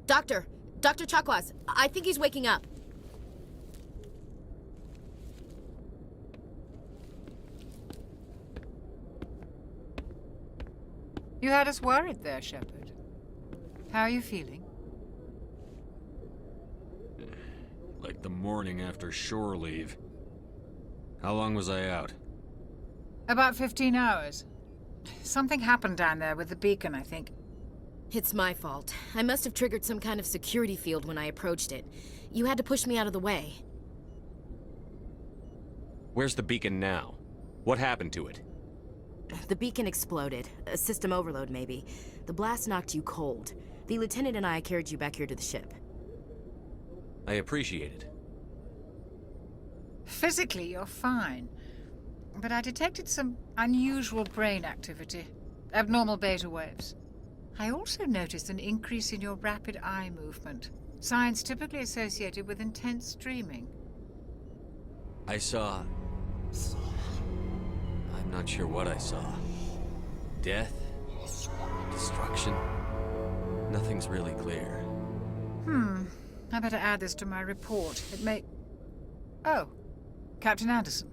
Doctor! Dr. Chakwas, I think he's waking up. You had us worried there, Shepard. How are you feeling? Like the morning after shore leave. How long was I out? About 15 hours. Something happened down there with the beacon, I think. It's my fault. I must have triggered some kind of security field when I approached it. You had to push me out of the way. Where's the beacon now? What happened to it? The beacon exploded. A system overload, maybe. The blast knocked you cold. The lieutenant and I carried you back here to the ship. I appreciate it. Physically, you're fine. But I detected some unusual brain activity. Abnormal beta waves. I also noticed an increase in your rapid eye movement. Signs typically associated with intense dreaming. I saw... I'm not sure what I saw. Death? Destruction? Nothing's really clear. I better add this to my report. It may... Oh, Captain Anderson.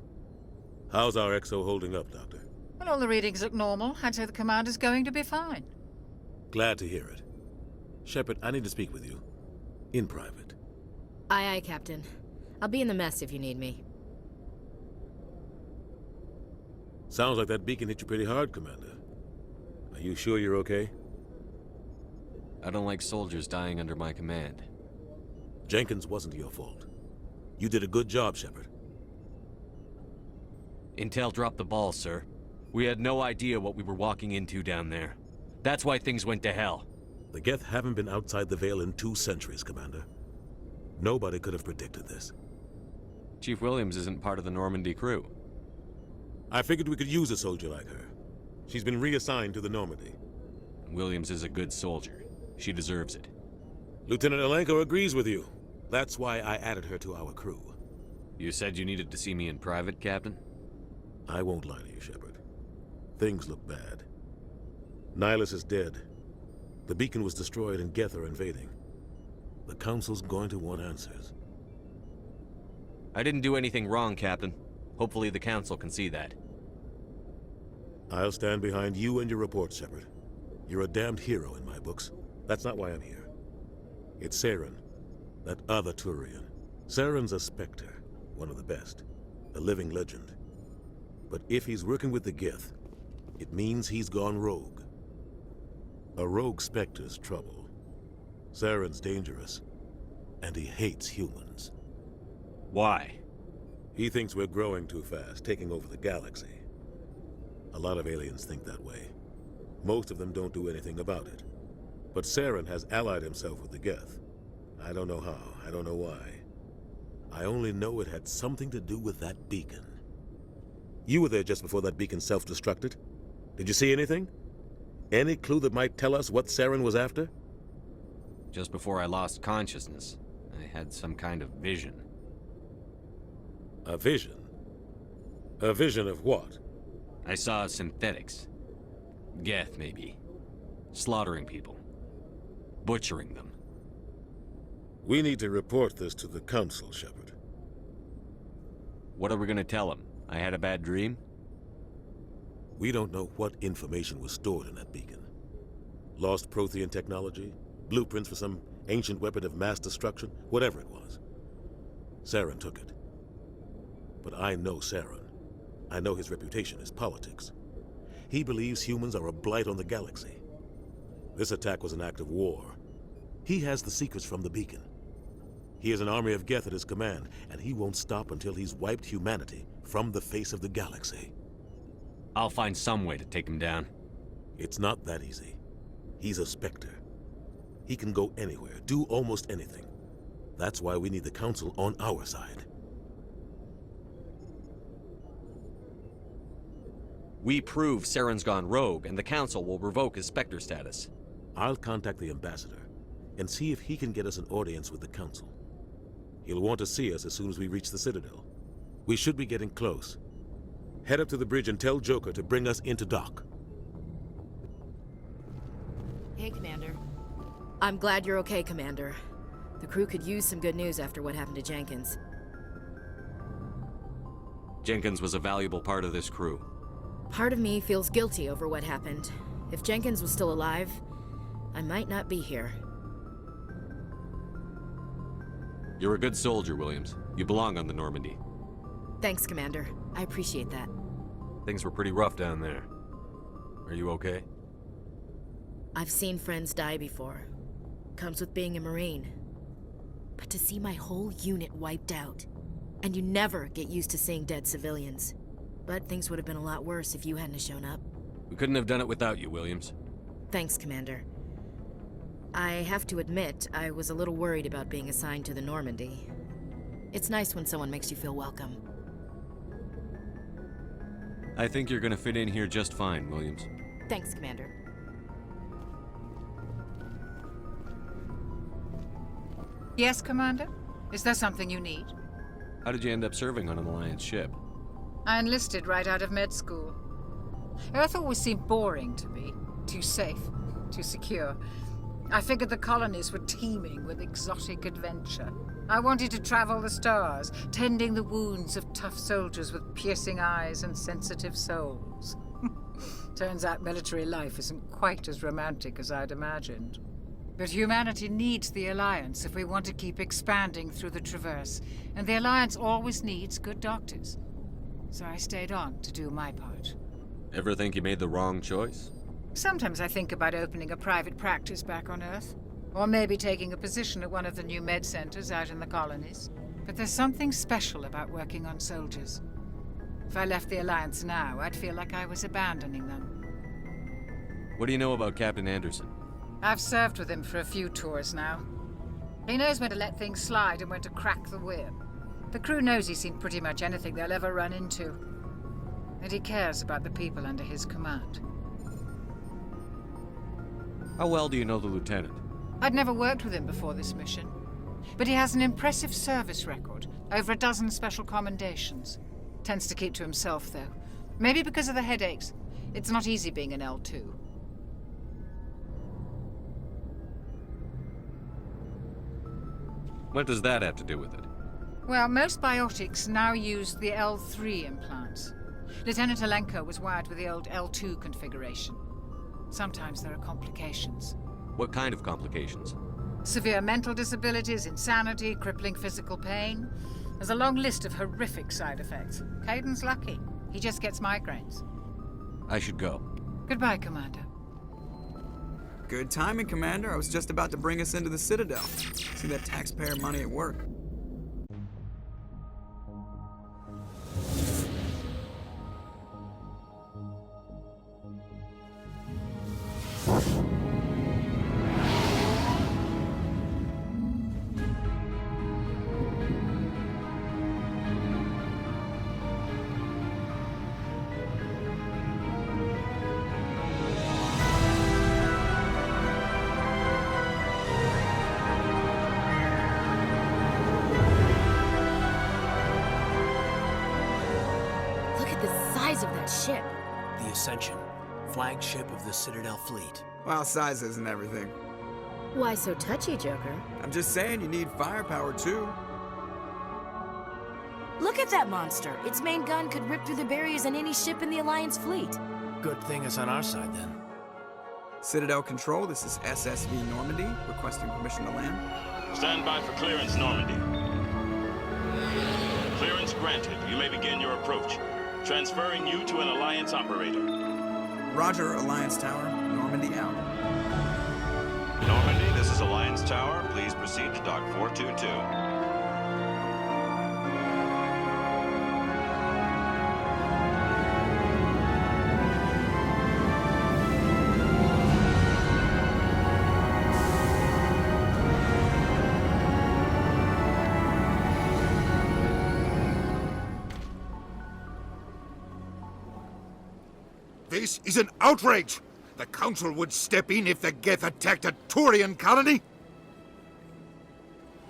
How's our XO holding up, Doctor? Well, all the readings look normal. I'd say the commander's going to be fine. Glad to hear it. Shepard, I need to speak with you. In private. Aye, aye, Captain. I'll be in the mess if you need me. Sounds like that beacon hit you pretty hard, Commander. Are you sure you're okay? I don't like soldiers dying under my command. Jenkins wasn't your fault. You did a good job, Shepard. Intel dropped the ball, sir. We had no idea what we were walking into down there. That's why things went to hell. The Geth haven't been outside the Veil in 2 centuries, Commander. Nobody could have predicted this. Chief Williams isn't part of the Normandy crew. I figured we could use a soldier like her. She's been reassigned to the Normandy. Williams is a good soldier. She deserves it. Lieutenant Alenko agrees with you. That's why I added her to our crew. You said you needed to see me in private, Captain? I won't lie to you, Shepard. Things look bad. Nihilus is dead. The beacon was destroyed and Geth are invading. The Council's going to want answers. I didn't do anything wrong, Captain. Hopefully the Council can see that. I'll stand behind you and your report, Shepard. You're a damned hero in my books. That's not why I'm here. It's Saren, that other Turian. Saren's a Spectre, one of the best. A living legend. But if he's working with the Geth, it means he's gone rogue. A rogue Spectre's trouble. Saren's dangerous, and he hates humans. Why? He thinks we're growing too fast, taking over the galaxy. A lot of aliens think that way. Most of them don't do anything about it. But Saren has allied himself with the Geth. I don't know how, I don't know why. I only know it had something to do with that beacon. You were there just before that beacon self-destructed. Did you see anything? Any clue that might tell us what Saren was after? Just before I lost consciousness, I had some kind of vision. A vision? A vision of what? I saw synthetics. Geth, maybe. Slaughtering people. Butchering them. We need to report this to the Council, Shepard. What are we gonna tell them? I had a bad dream? We don't know what information was stored in that beacon. Lost Prothean technology? Blueprints for some ancient weapon of mass destruction? Whatever it was. Saren took it. But I know Saren. I know his reputation is politics. He believes humans are a blight on the galaxy. This attack was an act of war. He has the secrets from the beacon. He has an army of Geth at his command, and he won't stop until he's wiped humanity from the face of the galaxy. I'll find some way to take him down. It's not that easy. He's a Spectre. He can go anywhere, do almost anything. That's why we need the Council on our side. We prove Saren's gone rogue, and the Council will revoke his Spectre status. I'll contact the Ambassador and see if he can get us an audience with the Council. He'll want to see us as soon as we reach the Citadel. We should be getting close. Head up to the bridge and tell Joker to bring us into dock. Hey, Commander. I'm glad you're okay, Commander. The crew could use some good news after what happened to Jenkins. Jenkins was a valuable part of this crew. Part of me feels guilty over what happened. If Jenkins was still alive, I might not be here. You're a good soldier, Williams. You belong on the Normandy. Thanks, Commander. I appreciate that. Things were pretty rough down there. Are you okay? I've seen friends die before. Comes with being a Marine. But to see my whole unit wiped out, and you never get used to seeing dead civilians. But things would have been a lot worse if you hadn't shown up. We couldn't have done it without you, Williams. Thanks, Commander. I have to admit, I was a little worried about being assigned to the Normandy. It's nice when someone makes you feel welcome. I think you're gonna fit in here just fine, Williams. Thanks, Commander. Yes, Commander? Is there something you need? How did you end up serving on an Alliance ship? I enlisted right out of med school. Earth always seemed boring to me. Too safe, too secure. I figured the colonies were teeming with exotic adventure. I wanted to travel the stars, tending the wounds of tough soldiers with piercing eyes and sensitive souls. Turns out military life isn't quite as romantic as I'd imagined. But humanity needs the Alliance if we want to keep expanding through the Traverse, and the Alliance always needs good doctors. So I stayed on to do my part. Ever think you made the wrong choice? Sometimes I think about opening a private practice back on Earth. Or maybe taking a position at one of the new med centers out in the colonies. But there's something special about working on soldiers. If I left the Alliance now, I'd feel like I was abandoning them. What do you know about Captain Anderson? I've served with him for a few tours now. He knows when to let things slide and when to crack the whip. The crew knows he's seen pretty much anything they'll ever run into. And he cares about the people under his command. How well do you know the lieutenant? I'd never worked with him before this mission. But he has an impressive service record, over a dozen special commendations. Tends to keep to himself, though. Maybe because of the headaches. It's not easy being an L2. What does that have to do with it? Well, most biotics now use the L3 implants. Lieutenant Alenko was wired with the old L2 configuration. Sometimes there are complications. What kind of complications? Severe mental disabilities, insanity, crippling physical pain. There's a long list of horrific side effects. Caden's lucky. He just gets migraines. I should go. Goodbye, Commander. Good timing, Commander. I was just about to bring us into the Citadel. See that taxpayer money at work. Of that ship. The Ascension, flagship of the Citadel fleet. Well, size isn't everything. Why so touchy, Joker? I'm just saying you need firepower, too. Look at that monster. Its main gun could rip through the barriers in any ship in the Alliance fleet. Good thing it's on our side, then. Citadel Control, this is SSV Normandy, requesting permission to land. Stand by for clearance, Normandy. Clearance granted. You may begin your approach. Transferring you to an Alliance operator. Roger, Alliance Tower. Normandy out. Normandy, this is Alliance Tower. Please proceed to Dock 422. This is an outrage! The Council would step in if the Geth attacked a Turian colony?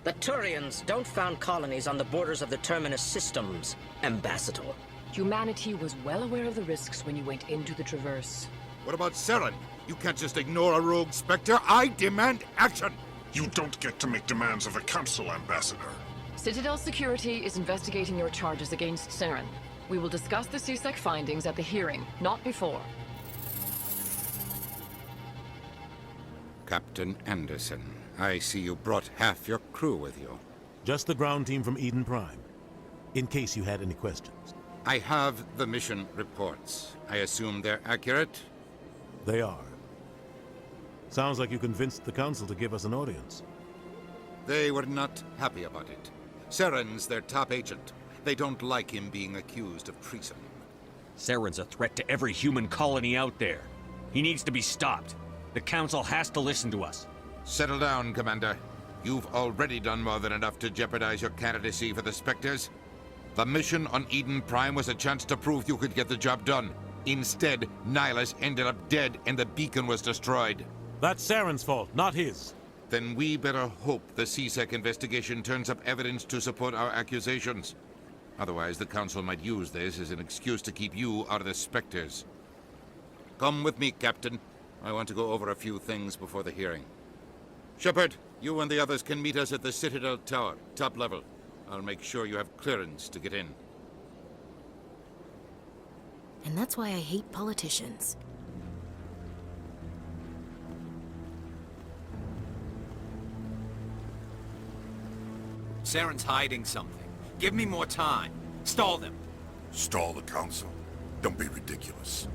The Turians don't found colonies on the borders of the Terminus systems, Ambassador. Humanity was well aware of the risks when you went into the Traverse. What about Seren? You can't just ignore a rogue Spectre. I demand action! You don't get to make demands of a council, Ambassador. Citadel Security is investigating your charges against Saren. We will discuss the CSEC findings at the hearing, not before. Captain Anderson, I see you brought half your crew with you. Just the ground team from Eden Prime, in case you had any questions. I have the mission reports. I assume they're accurate? They are. Sounds like you convinced the Council to give us an audience. They were not happy about it. Saren's their top agent. They don't like him being accused of treason. Saren's a threat to every human colony out there. He needs to be stopped. The Council has to listen to us. Settle down, Commander. You've already done more than enough to jeopardize your candidacy for the Spectres. The mission on Eden Prime was a chance to prove you could get the job done. Instead, Nihilus ended up dead and the beacon was destroyed. That's Saren's fault, not his. Then we better hope the CSEC investigation turns up evidence to support our accusations. Otherwise, the Council might use this as an excuse to keep you out of the Spectres. Come with me, Captain. I want to go over a few things before the hearing. Shepard, you and the others can meet us at the Citadel Tower, top level. I'll make sure you have clearance to get in. And that's why I hate politicians. Saren's hiding something. Give me more time. Stall them. Stall the council? Don't be ridiculous.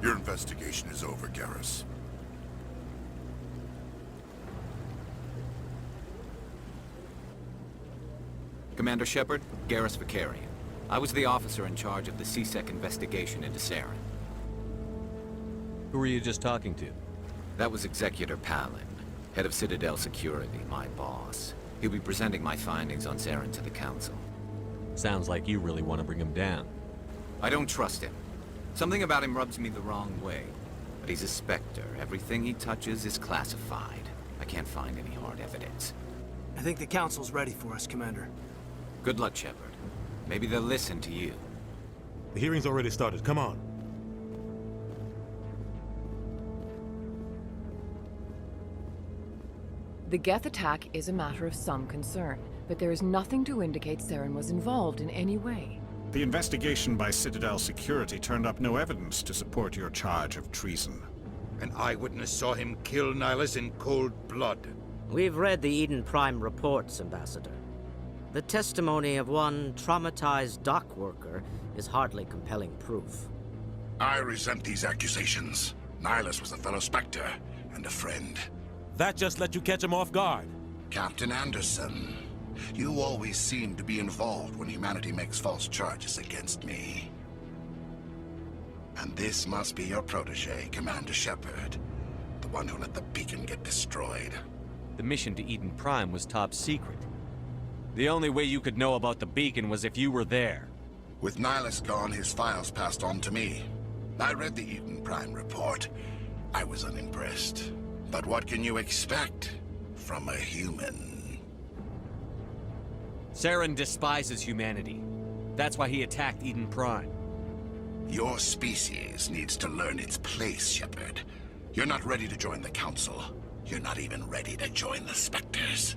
Your investigation is over, Garrus. Commander Shepard, Garrus Vicarian. I was the officer in charge of the CSEC investigation into Saren. Who were you just talking to? That was Executor Palin, head of Citadel Security, my boss. He'll be presenting my findings on Saren to the Council. Sounds like you really want to bring him down. I don't trust him. Something about him rubs me the wrong way. But he's a Spectre. Everything he touches is classified. I can't find any hard evidence. I think the Council's ready for us, Commander. Good luck, Shepard. Maybe they'll listen to you. The hearing's already started. Come on. The Geth attack is a matter of some concern, but there is nothing to indicate Saren was involved in any way. The investigation by Citadel Security turned up no evidence to support your charge of treason. An eyewitness saw him kill Nihilus in cold blood. We've read the Eden Prime reports, Ambassador. The testimony of one traumatized dock worker is hardly compelling proof. I resent these accusations. Nihilus was a fellow Spectre and a friend. That just let you catch him off guard. Captain Anderson, you always seem to be involved when humanity makes false charges against me. And this must be your protege, Commander Shepard, the one who let the beacon get destroyed. The mission to Eden Prime was top secret. The only way you could know about the beacon was if you were there. With Nihilus gone, his files passed on to me. I read the Eden Prime report. I was unimpressed. But what can you expect from a human? Saren despises humanity. That's why he attacked Eden Prime. Your species needs to learn its place, Shepard. You're not ready to join the Council. You're not even ready to join the Spectres.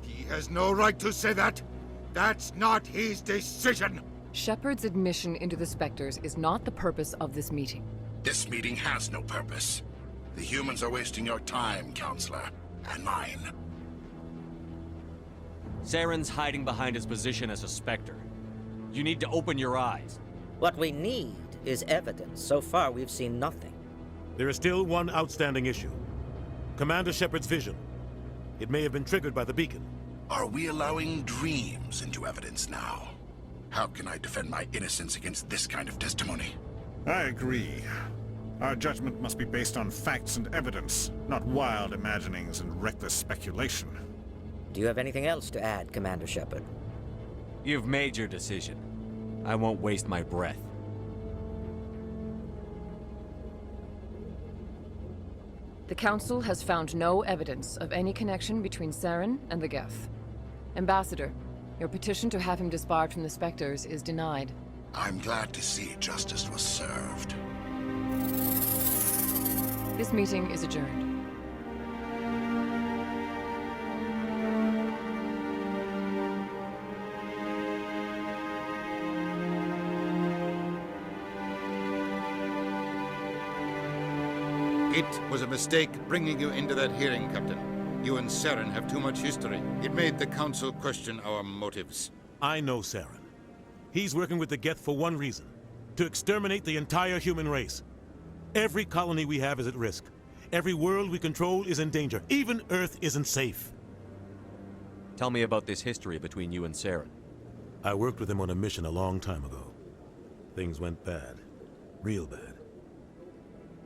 He has no right to say that. That's not his decision. Shepard's admission into the Spectres is not the purpose of this meeting. This meeting has no purpose. The humans are wasting your time, Counselor, and mine. Saren's hiding behind his position as a Spectre. You need to open your eyes. What we need is evidence. So far, we've seen nothing. There is still one outstanding issue. Commander Shepard's vision. It may have been triggered by the beacon. Are we allowing dreams into evidence now? How can I defend my innocence against this kind of testimony? I agree. Our judgment must be based on facts and evidence, not wild imaginings and reckless speculation. Do you have anything else to add, Commander Shepard? You've made your decision. I won't waste my breath. The Council has found no evidence of any connection between Saren and the Geth. Ambassador, your petition to have him disbarred from the Spectres is denied. I'm glad to see justice was served. This meeting is adjourned. It was a mistake bringing you into that hearing, Captain. You and Saren have too much history. It made the Council question our motives. I know Saren. He's working with the Geth for one reason: to exterminate the entire human race. Every colony we have is at risk. Every world we control is in danger. Even Earth isn't safe. Tell me about this history between you and Saren. I worked with him on a mission a long time ago. Things went bad. Real bad.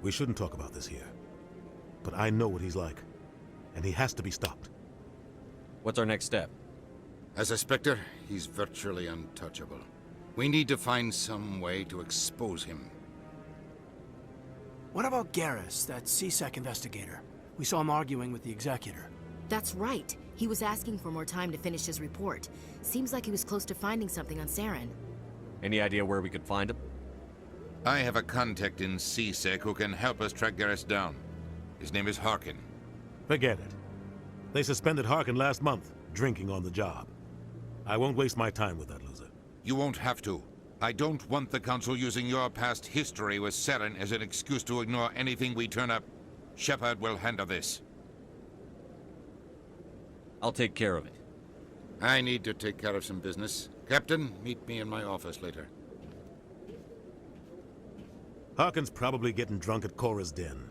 We shouldn't talk about this here. But I know what he's like. And he has to be stopped. What's our next step? As a Spectre, he's virtually untouchable. We need to find some way to expose him. What about Garrus, that CSEC investigator? We saw him arguing with the Executor. That's right. He was asking for more time to finish his report. Seems like he was close to finding something on Saren. Any idea where we could find him? I have a contact in CSEC who can help us track Garrus down. His name is Harkin. Forget it. They suspended Harkin last month, drinking on the job. I won't waste my time with that loser. You won't have to. I don't want the Council using your past history with Saren as an excuse to ignore anything we turn up. Shepard will handle this. I'll take care of it. I need to take care of some business. Captain, meet me in my office later. Harkin's probably getting drunk at Cora's Den.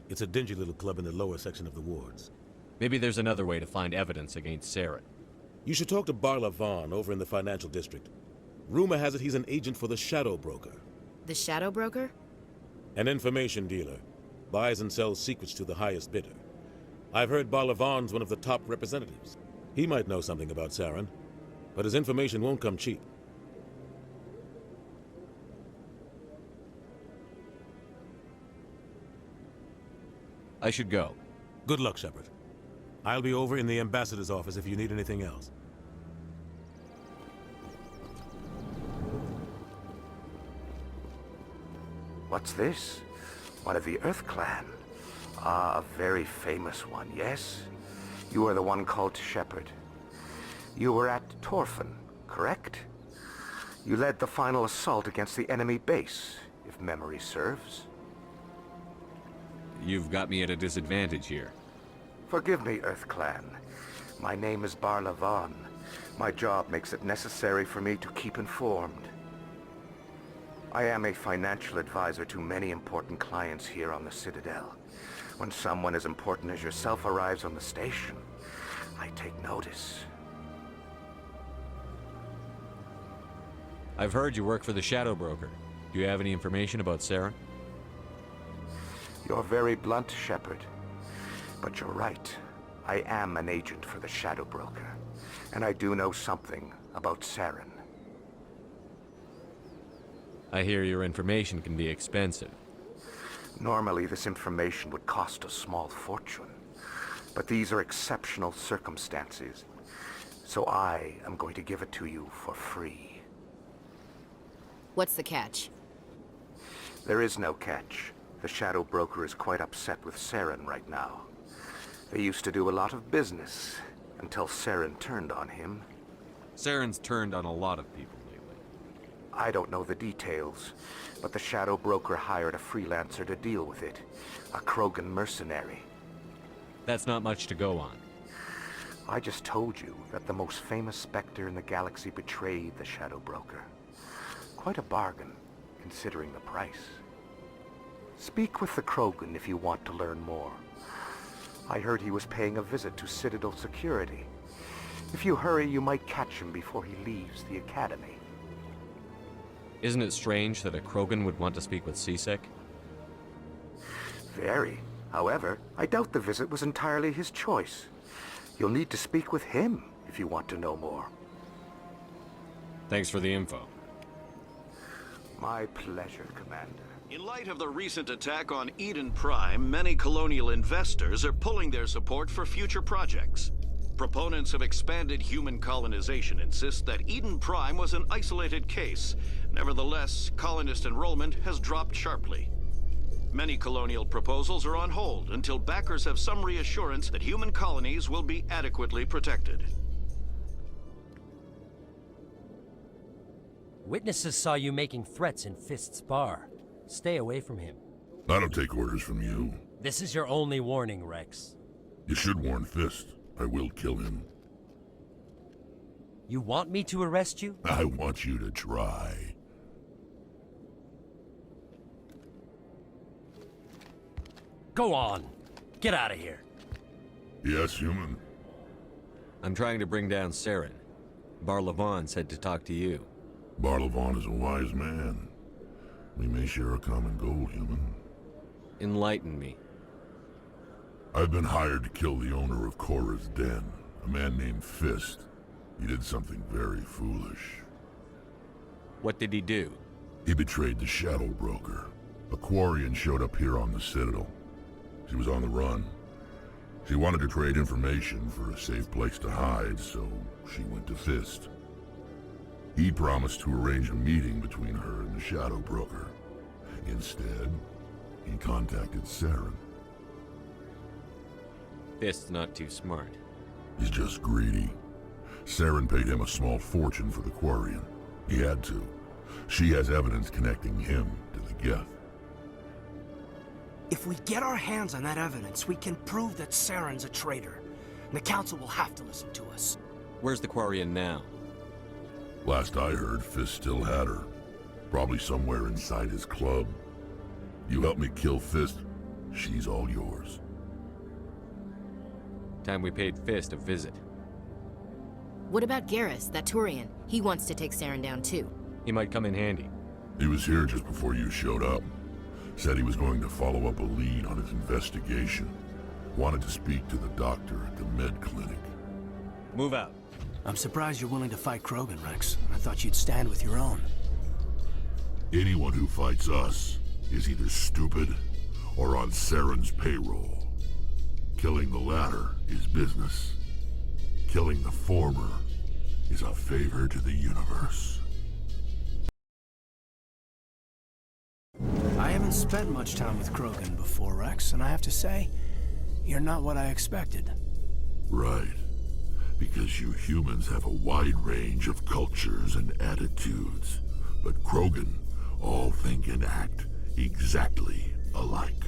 It's a dingy little club in the lower section of the wards. Maybe there's another way to find evidence against Saren. You should talk to Barla Vaughn over in the financial district. Rumor has it he's an agent for the Shadow Broker. The Shadow Broker? An information dealer. Buys and sells secrets to the highest bidder. I've heard Barla Vaughn's one of the top representatives. He might know something about Saren, but his information won't come cheap. I should go. Good luck, Shepard. I'll be over in the ambassador's office if you need anything else. What's this? One of the Earth Clan. Ah, a very famous one, yes? You are the one called Shepard. You were at Torfan, correct? You led the final assault against the enemy base, if memory serves. You've got me at a disadvantage here. Forgive me, Earth Clan. My name is Barla Vaughn. My job makes it necessary for me to keep informed. I am a financial advisor to many important clients here on the Citadel. When someone as important as yourself arrives on the station, I take notice. I've heard you work for the Shadow Broker. Do you have any information about Saren? You're very blunt, Shepard. But you're right. I am an agent for the Shadow Broker. And I do know something about Saren. I hear your information can be expensive. Normally, this information would cost a small fortune. But these are exceptional circumstances. So I am going to give it to you for free. What's the catch? There is no catch. The Shadow Broker is quite upset with Saren right now. They used to do a lot of business, until Saren turned on him. Saren's turned on a lot of people lately. I don't know the details, but the Shadow Broker hired a freelancer to deal with it. A Krogan mercenary. That's not much to go on. I just told you that the most famous Spectre in the galaxy betrayed the Shadow Broker. Quite a bargain, considering the price. Speak with the Krogan if you want to learn more. I heard he was paying a visit to Citadel security. If you hurry, you might catch him before he leaves the Academy. Isn't it strange that a Krogan would want to speak with CSEC? Very. However, I doubt the visit was entirely his choice. You'll need to speak with him if you want to know more. Thanks for the info. My pleasure, Commander. In light of the recent attack on Eden Prime, many colonial investors are pulling their support for future projects. Proponents of expanded human colonization insist that Eden Prime was an isolated case. Nevertheless, colonist enrollment has dropped sharply. Many colonial proposals are on hold until backers have some reassurance that human colonies will be adequately protected. Witnesses saw you making threats in Fist's bar. Stay away from him. I don't take orders from you. This is your only warning, Rex. You should warn Fist. I will kill him. You want me to arrest you? I want you to try. Go on. Get out of here. Yes, human. I'm trying to bring down Saren. Barlavon said to talk to you. Barlavon is a wise man. We may share a common goal, human. Enlighten me. I've been hired to kill the owner of Korra's Den, a man named Fist. He did something very foolish. What did he do? He betrayed the Shadow Broker. A Quarian showed up here on the Citadel. She was on the run. She wanted to trade information for a safe place to hide, so she went to Fist. He promised to arrange a meeting between her and the Shadow Broker. Instead, he contacted Saren. Fist's not too smart. He's just greedy. Saren paid him a small fortune for the Quarian. He had to. She has evidence connecting him to the Geth. If we get our hands on that evidence, we can prove that Saren's a traitor. And the Council will have to listen to us. Where's the Quarian now? Last I heard, Fist still had her. Probably somewhere inside his club. You help me kill Fist, she's all yours. Time we paid Fist a visit. What about Garrus, that Turian? He wants to take Saren down too. He might come in handy. He was here just before you showed up. Said he was going to follow up a lead on his investigation. Wanted to speak to the doctor at the med clinic. Move out. I'm surprised you're willing to fight Krogan, Rex. I thought you'd stand with your own. Anyone who fights us is either stupid or on Saren's payroll. Killing the latter is business. Killing the former is a favor to the universe. I haven't spent much time with Krogan before, Rex, and I have to say, you're not what I expected. Right. Because you humans have a wide range of cultures and attitudes. But Krogan all think and act exactly alike.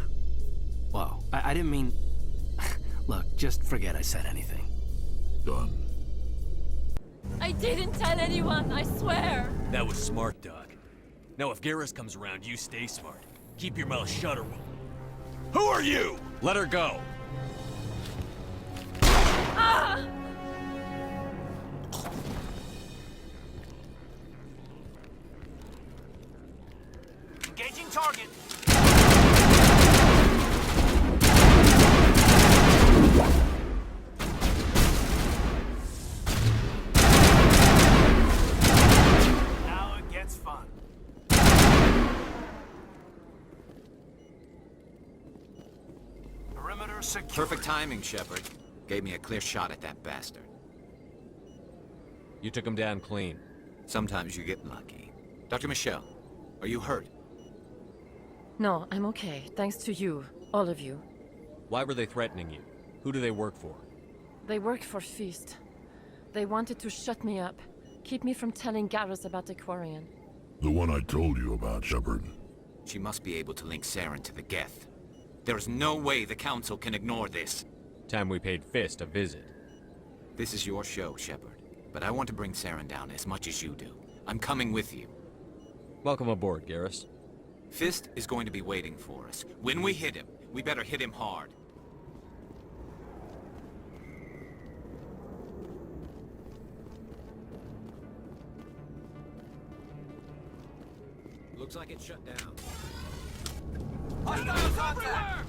Well, I didn't mean... Look, just forget I said anything. Done. I didn't tell anyone, I swear. That was smart, Doc. Now if Garrus comes around, you stay smart. Keep your mouth shut or we'll... Who are you? Let her go. Ah! Engaging target. Now it gets fun. Perimeter secure. Perfect timing, Shepard. Gave me a clear shot at that bastard. You took him down clean. Sometimes you get lucky. Dr. Michelle, are you hurt? No, I'm okay. Thanks to you. All of you. Why were they threatening you? Who do they work for? They work for Feast. They wanted to shut me up. Keep me from telling Garrus about the Quarian. The one I told you about, Shepard. She must be able to link Saren to the Geth. There is no way the Council can ignore this. Time we paid Fist a visit. This is your show, Shepard. But I want to bring Saren down as much as you do. I'm coming with you. Welcome aboard, Garrus. Fist is going to be waiting for us. When we hit him, we better hit him hard. Looks like it's shut down. Hostiles everywhere!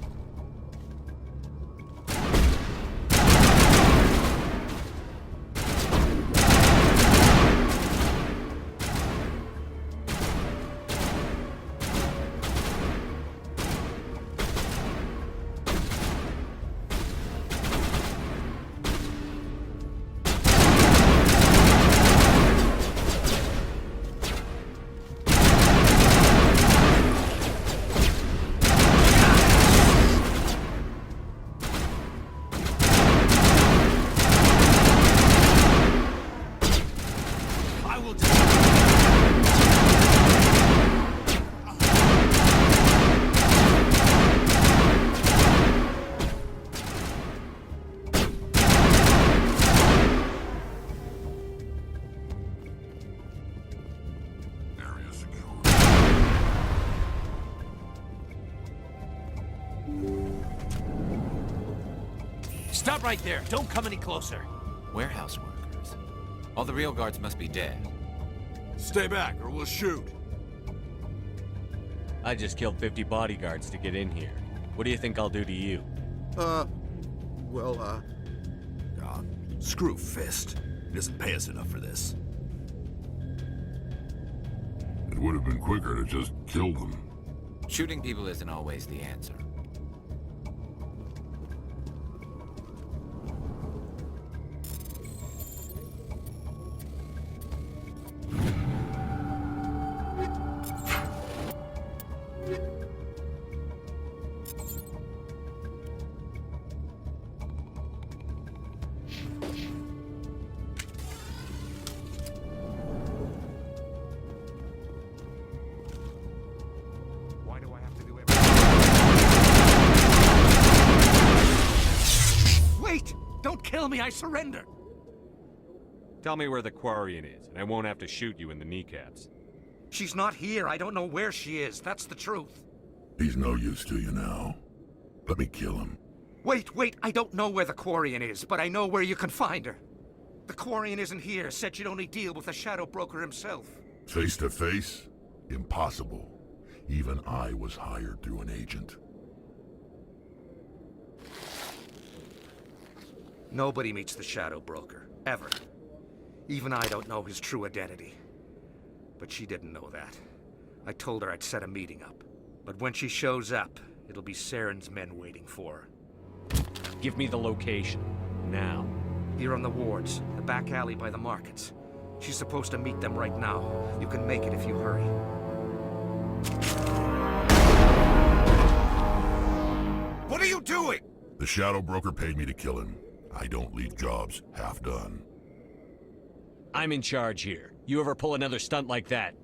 Stop right there. Don't come any closer. Warehouse workers. All the real guards must be dead. Stay back, or we'll shoot. I just killed 50 bodyguards to get in here. What do you think I'll do to you? Screw Fist. He doesn't pay us enough for this. It would have been quicker to just kill them. Shooting people isn't always the answer. Wait! Don't kill me, I surrender! Tell me where the Quarian is, and I won't have to shoot you in the kneecaps. She's not here. I don't know where she is. That's the truth. He's no use to you now. Let me kill him. Wait. I don't know where the Quarian is, but I know where you can find her. The Quarian isn't here. Said she'd only deal with the Shadow Broker himself. Face to face? Impossible. Even I was hired through an agent. Nobody meets the Shadow Broker. Ever. Even I don't know his true identity. But she didn't know that. I told her I'd set a meeting up. But when she shows up, it'll be Saren's men waiting for her. Give me the location. Now. Here on the wards, the back alley by the markets. She's supposed to meet them right now. You can make it if you hurry. What are you doing? The Shadow Broker paid me to kill him. I don't leave jobs half done. I'm in charge here. You ever pull another stunt like that?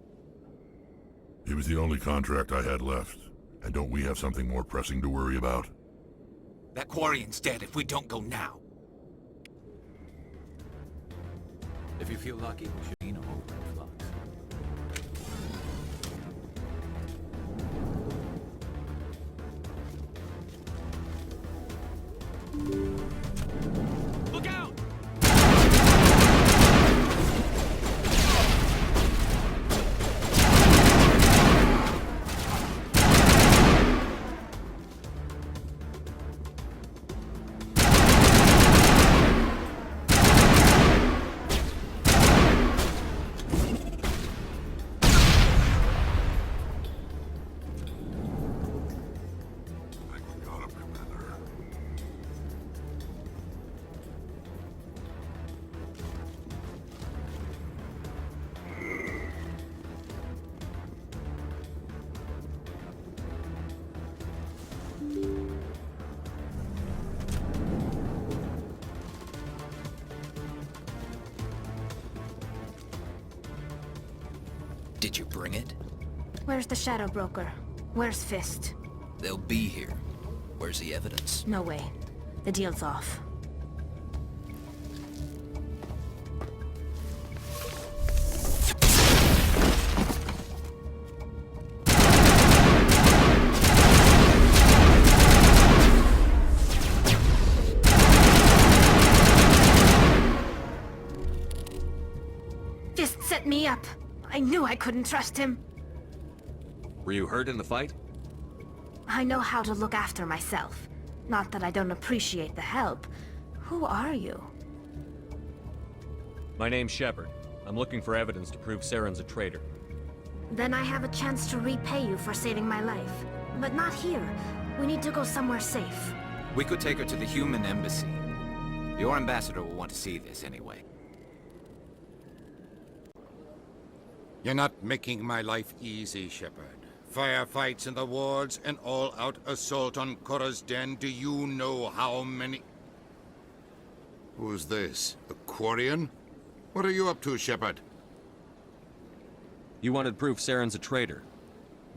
It was the only contract I had left. And don't we have something more pressing to worry about? That Quarian's dead if we don't go now. If you feel lucky, we should be in a whole flux. Look out! Did you bring it? Where's the Shadow Broker? Where's Fist? They'll be here. Where's the evidence? No way. The deal's off. Fist set me up. I knew I couldn't trust him. Were you hurt in the fight? I know how to look after myself. Not that I don't appreciate the help. Who are you? My name's Shepard. I'm looking for evidence to prove Saren's a traitor. Then I have a chance to repay you for saving my life. But not here. We need to go somewhere safe. We could take her to the human embassy. Your ambassador will want to see this anyway. You're not making my life easy, Shepard. Firefights in the wards, an all-out assault on Korra's den. Do you know how many... Who's this? The Quarian? What are you up to, Shepard? You wanted proof Saren's a traitor.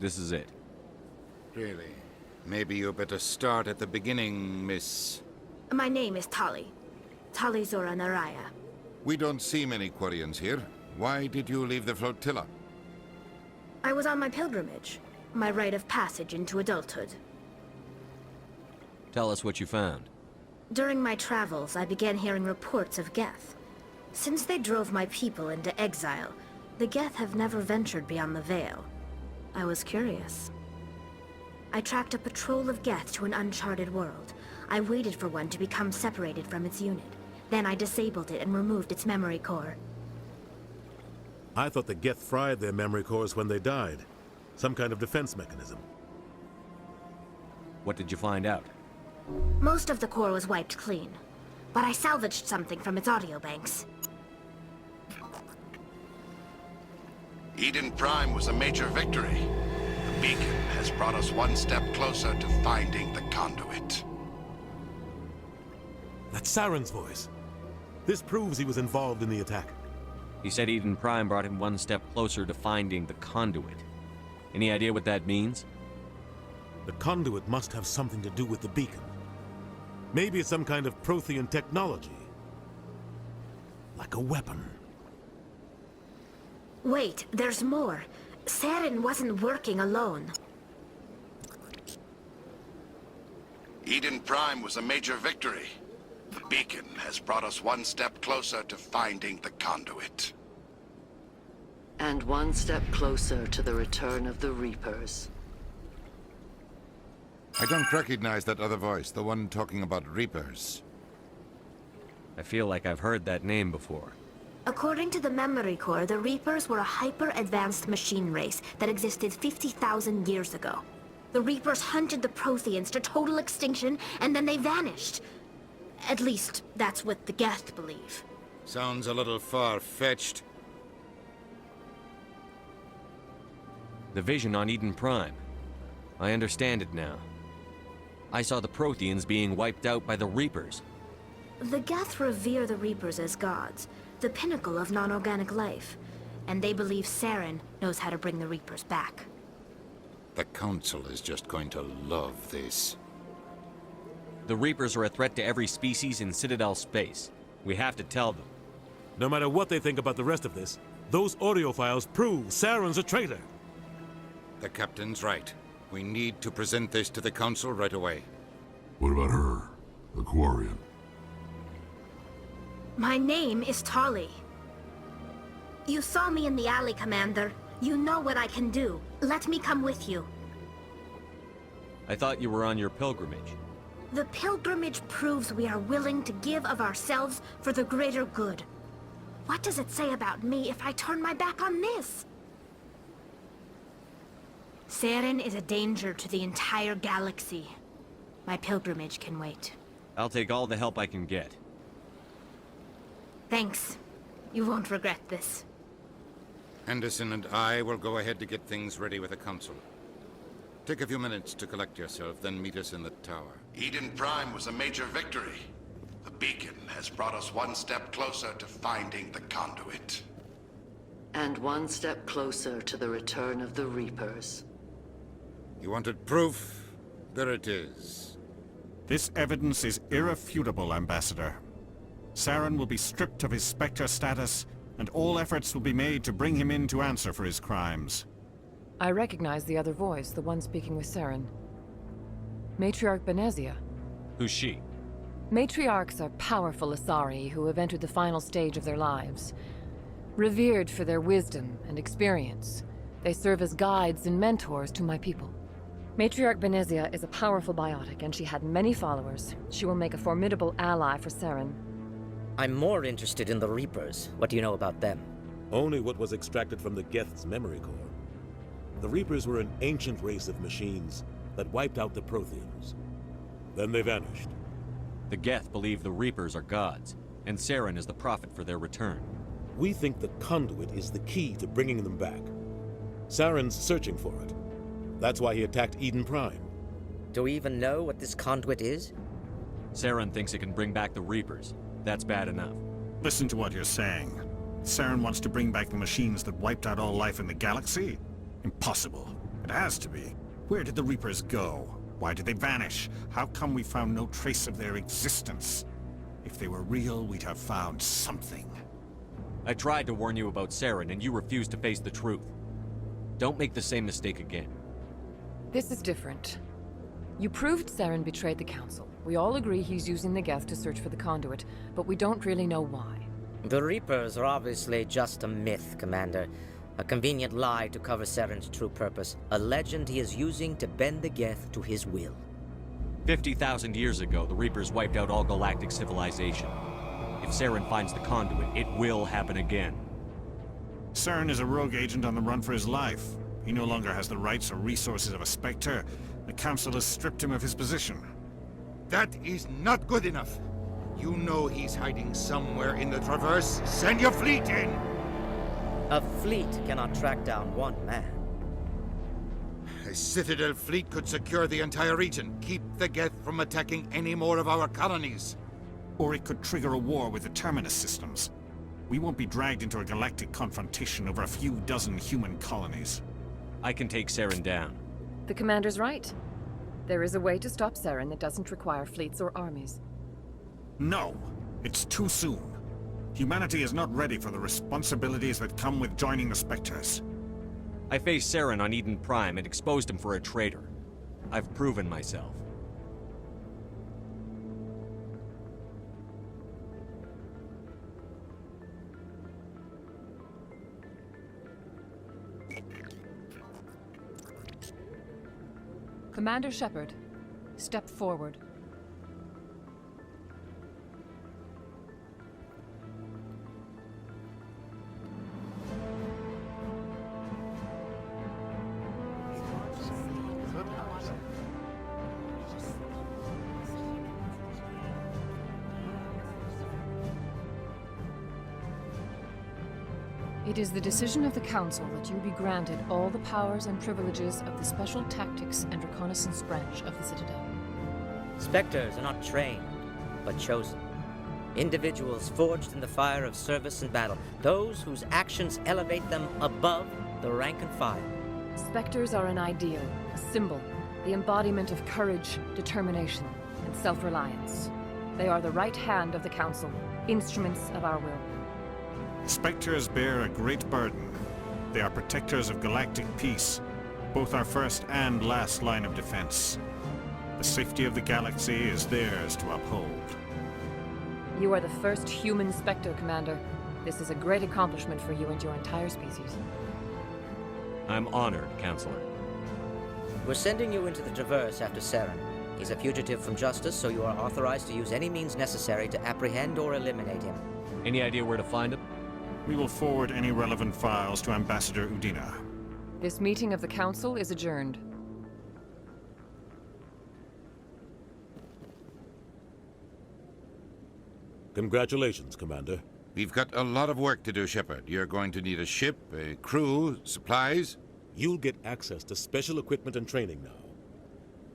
This is it. Really? Maybe you better start at the beginning, Miss... My name is Tali. Tali Zora Naraya. We don't see many Quarians here. Why did you leave the flotilla? I was on my pilgrimage. My rite of passage into adulthood. Tell us what you found. During my travels, I began hearing reports of Geth. Since they drove my people into exile, the Geth have never ventured beyond the Veil. I was curious. I tracked a patrol of Geth to an uncharted world. I waited for one to become separated from its unit. Then I disabled it and removed its memory core. I thought the Geth fried their memory cores when they died. Some kind of defense mechanism. What did you find out? Most of the core was wiped clean, but I salvaged something from its audio banks. Eden Prime was a major victory. The beacon has brought us one step closer to finding the conduit. That's Saren's voice. This proves he was involved in the attack. He said Eden Prime brought him one step closer to finding the conduit. Any idea what that means? The conduit must have something to do with the beacon. Maybe it's some kind of Prothean technology. Like a weapon. Wait, there's more. Saren wasn't working alone. Eden Prime was a major victory. The beacon has brought us one step closer to finding the conduit. And one step closer to the return of the Reapers. I don't recognize that other voice, the one talking about Reapers. I feel like I've heard that name before. According to the memory core, the Reapers were a hyper-advanced machine race that existed 50,000 years ago. The Reapers hunted the Protheans to total extinction, and then they vanished. At least, that's what the Geth believe. Sounds a little far-fetched. The vision on Eden Prime. I understand it now. I saw the Protheans being wiped out by the Reapers. The Geth revere the Reapers as gods, the pinnacle of non-organic life, and they believe Saren knows how to bring the Reapers back. The Council is just going to love this. The Reapers are a threat to every species in Citadel space. We have to tell them. No matter what they think about the rest of this, those audio files prove Saren's a traitor. The Captain's right. We need to present this to the Council right away. What about her? The Quarian? My name is Tali. You saw me in the alley, Commander. You know what I can do. Let me come with you. I thought you were on your pilgrimage. The pilgrimage proves we are willing to give of ourselves for the greater good. What does it say about me if I turn my back on this? Saren is a danger to the entire galaxy. My pilgrimage can wait. I'll take all the help I can get. Thanks. You won't regret this. Henderson and I will go ahead to get things ready with the Council. Take a few minutes to collect yourself, then meet us in the tower. Eden Prime was a major victory. The beacon has brought us one step closer to finding the conduit. And one step closer to the return of the Reapers. You wanted proof? There it is. This evidence is irrefutable, Ambassador. Saren will be stripped of his Spectre status, and all efforts will be made to bring him in to answer for his crimes. I recognize the other voice, the one speaking with Saren. Matriarch Benezia. Who's she? Matriarchs are powerful Asari who have entered the final stage of their lives. Revered for their wisdom and experience, they serve as guides and mentors to my people. Matriarch Benezia is a powerful biotic, and she had many followers. She will make a formidable ally for Saren. I'm more interested in the Reapers. What do you know about them? Only what was extracted from the Geth's memory core. The Reapers were an ancient race of machines that wiped out the Protheans. Then they vanished. The Geth believe the Reapers are gods, and Saren is the prophet for their return. We think the conduit is the key to bringing them back. Saren's searching for it. That's why he attacked Eden Prime. Do we even know what this conduit is? Saren thinks it can bring back the Reapers. That's bad enough. Listen to what you're saying. Saren wants to bring back the machines that wiped out all life in the galaxy? Impossible. It has to be. Where did the Reapers go? Why did they vanish? How come we found no trace of their existence? If they were real, we'd have found something. I tried to warn you about Saren, and you refused to face the truth. Don't make the same mistake again. This is different. You proved Saren betrayed the Council. We all agree he's using the Geth to search for the conduit, but we don't really know why. The Reapers are obviously just a myth, Commander. A convenient lie to cover Saren's true purpose. A legend he is using to bend the Geth to his will. 50,000 years ago, the Reapers wiped out all galactic civilization. If Saren finds the conduit, it will happen again. Saren is a rogue agent on the run for his life. He no longer has the rights or resources of a Spectre. The Council has stripped him of his position. That is not good enough. You know he's hiding somewhere in the Traverse. Send your fleet in! A fleet cannot track down one man. A Citadel fleet could secure the entire region, keep the Geth from attacking any more of our colonies. Or it could trigger a war with the Terminus systems. We won't be dragged into a galactic confrontation over a few dozen human colonies. I can take Saren down. The Commander's right. There is a way to stop Saren that doesn't require fleets or armies. No! It's too soon. Humanity is not ready for the responsibilities that come with joining the Spectres. I faced Saren on Eden Prime and exposed him for a traitor. I've proven myself. Commander Shepard, step forward. It is the decision of the Council that you be granted all the powers and privileges of the Special Tactics and Reconnaissance Branch of the Citadel. Spectres are not trained, but chosen. Individuals forged in the fire of service and battle. Those whose actions elevate them above the rank and file. Spectres are an ideal, a symbol, the embodiment of courage, determination, and self-reliance. They are the right hand of the Council, instruments of our will. Spectres bear a great burden. They are protectors of galactic peace, both our first and last line of defense. The safety of the galaxy is theirs to uphold. You are the first human Spectre, Commander. This is a great accomplishment for you and your entire species. I'm honored, Counselor. We're sending you into the Traverse after Saren. He's a fugitive from justice, so you are authorized to use any means necessary to apprehend or eliminate him. Any idea where to find him? We will forward any relevant files to Ambassador Udina. This meeting of the Council is adjourned. Congratulations, Commander. We've got a lot of work to do, Shepard. You're going to need a ship, a crew, supplies. You'll get access to special equipment and training now.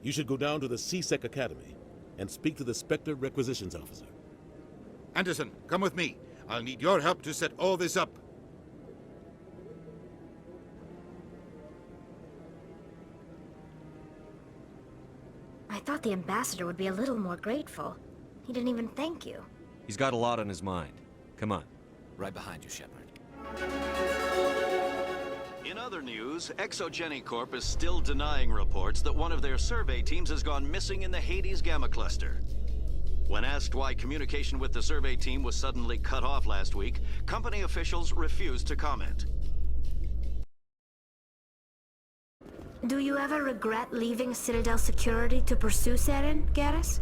You should go down to the C-Sec Academy and speak to the Spectre Requisitions Officer. Anderson, come with me. I'll need your help to set all this up. I thought the ambassador would be a little more grateful. He didn't even thank you. He's got a lot on his mind. Come on. Right behind you, Shepard. In other news, Exogeny Corp is still denying reports that one of their survey teams has gone missing in the Hades Gamma Cluster. When asked why communication with the survey team was suddenly cut off last week, company officials refused to comment. Do you ever regret leaving Citadel security to pursue Saren, Garrus?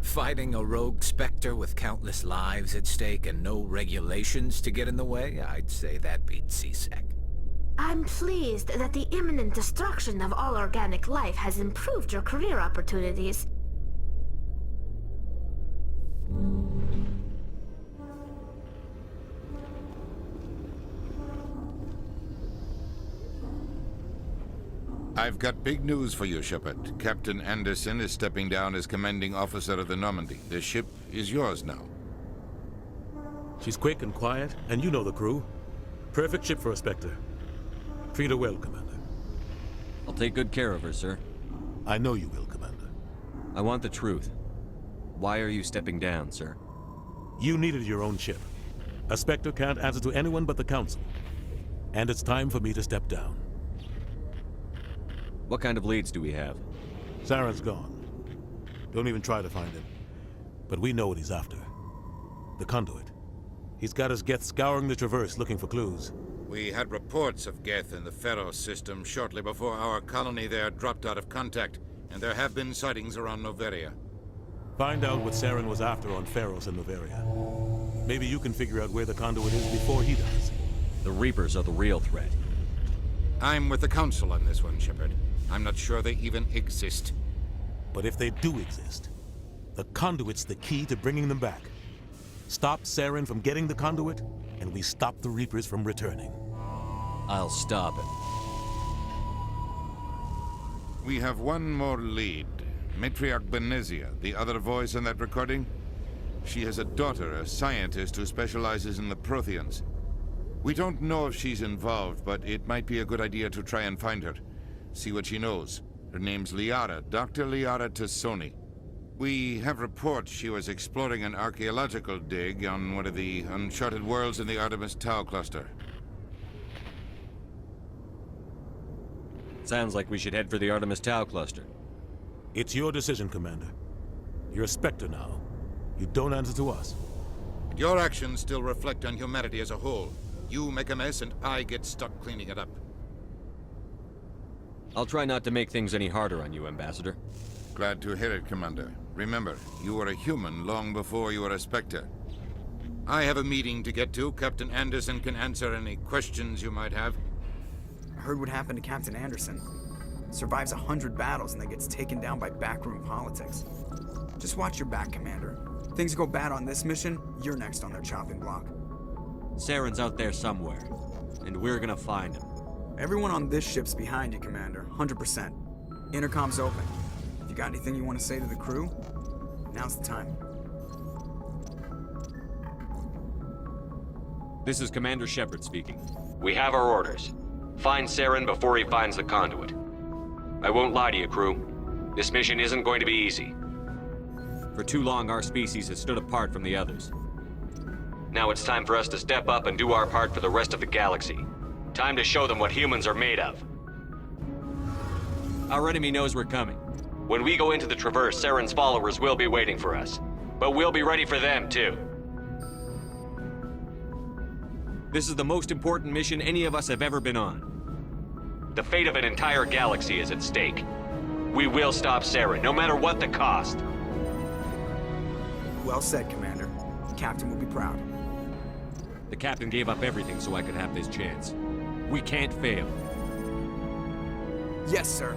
Fighting a rogue Spectre with countless lives at stake and no regulations to get in the way? I'd say that beats C-Sec. I'm pleased that the imminent destruction of all organic life has improved your career opportunities. I've got big news for you, Shepard. Captain Anderson is stepping down as commanding officer of the Normandy. The ship is yours now. She's quick and quiet, and you know the crew. Perfect ship for a Spectre. Treat her well, Commander. I'll take good care of her, sir. I know you will, Commander. I want the truth. Why are you stepping down, sir? You needed your own ship. A Spectre can't answer to anyone but the Council. And it's time for me to step down. What kind of leads do we have? Saren's gone. Don't even try to find him. But we know what he's after. The conduit. He's got his Geth scouring the Traverse looking for clues. We had reports of Geth in the Pharaoh system shortly before our colony there dropped out of contact, and there have been sightings around Noveria. Find out what Saren was after on Pharos and Noveria. Maybe you can figure out where the conduit is before he does. The Reapers are the real threat. I'm with the Council on this one, Shepard. I'm not sure they even exist. But if they do exist, the conduit's the key to bringing them back. Stop Saren from getting the conduit, and we stop the Reapers from returning. I'll stop it. We have one more lead. Matriarch Benezia, the other voice in that recording. She has a daughter, a scientist who specializes in the Protheans. We don't know if she's involved, but it might be a good idea to try and find her. See what she knows. Her name's Liara, Dr. Liara Tassoni. We have reports she was exploring an archaeological dig on one of the uncharted worlds in the Artemis Tau cluster. Sounds like we should head for the Artemis Tau cluster. It's your decision, Commander. You're a Spectre now. You don't answer to us. Your actions still reflect on humanity as a whole. You make a mess and I get stuck cleaning it up. I'll try not to make things any harder on you, Ambassador. Glad to hear it, Commander. Remember, you were a human long before you were a Spectre. I have a meeting to get to. Captain Anderson can answer any questions you might have. I heard what happened to Captain Anderson. Survives 100 battles and then gets taken down by backroom politics. Just watch your back, Commander. Things go bad on this mission, you're next on their chopping block. Saren's out there somewhere, and we're gonna find him. Everyone on this ship's behind you, Commander. 100%. Intercom's open. If you got anything you want to say to the crew, now's the time. This is Commander Shepard speaking. We have our orders. Find Saren before he finds the conduit. I won't lie to you, crew. This mission isn't going to be easy. For too long, our species has stood apart from the others. Now it's time for us to step up and do our part for the rest of the galaxy. Time to show them what humans are made of. Our enemy knows we're coming. When we go into the Traverse, Saren's followers will be waiting for us. But we'll be ready for them, too. This is the most important mission any of us have ever been on. The fate of an entire galaxy is at stake. We will stop Saren, no matter what the cost. Well said, Commander. The Captain will be proud. The Captain gave up everything so I could have this chance. We can't fail. Yes, sir.